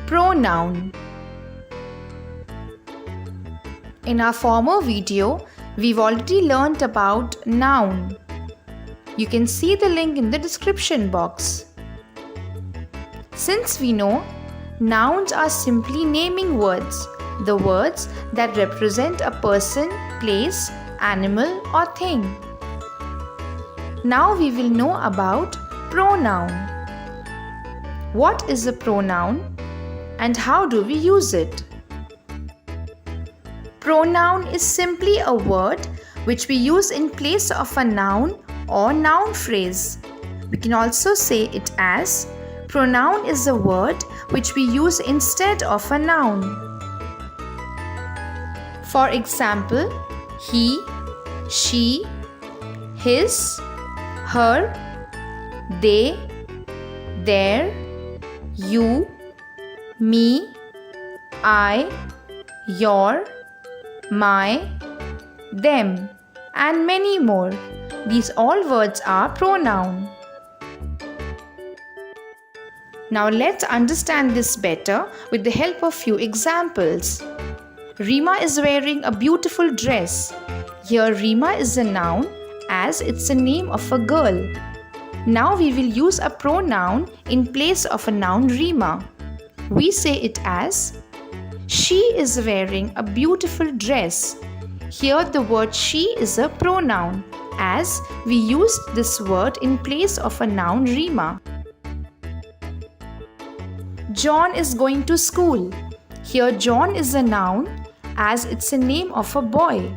Pronoun. In our former video, we've already learnt about noun. You can see the link in the description box. Since we know, nouns are simply naming words, the words that represent a person, place, animal or thing. Now we will know about pronoun. What is a pronoun and how do we use it? Pronoun is simply a word which we use in place of a noun or noun phrase. We can also say it as pronoun is a word which we use instead of a noun. For example, he, she, his, her, they, their, you, me, I, your, my, them, and many more. These all words are pronoun. Now let's understand this better with the help of few examples. Rima is wearing a beautiful dress. Here Rima is a noun as it's the name of a girl. Now we will use a pronoun in place of a noun Rima. We say it as she is wearing a beautiful dress. Here the word she is a pronoun as we used this word in place of a noun Rima. John is going to school. Here John is a noun as it's the name of a boy.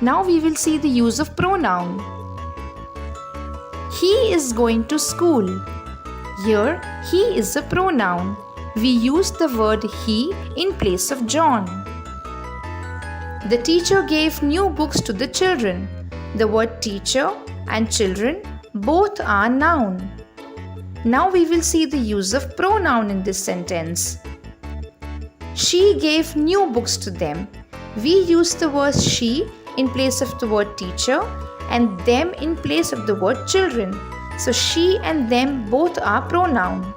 Now we will see the use of pronoun. He is going to school. Here he is a pronoun. We use the word he in place of John. The teacher gave new books to the children. The word teacher and children both are noun. Now we will see the use of pronoun in this sentence. She gave new books to them. We use the word she in place of the word teacher and them in place of the word children. So she and them both are pronoun.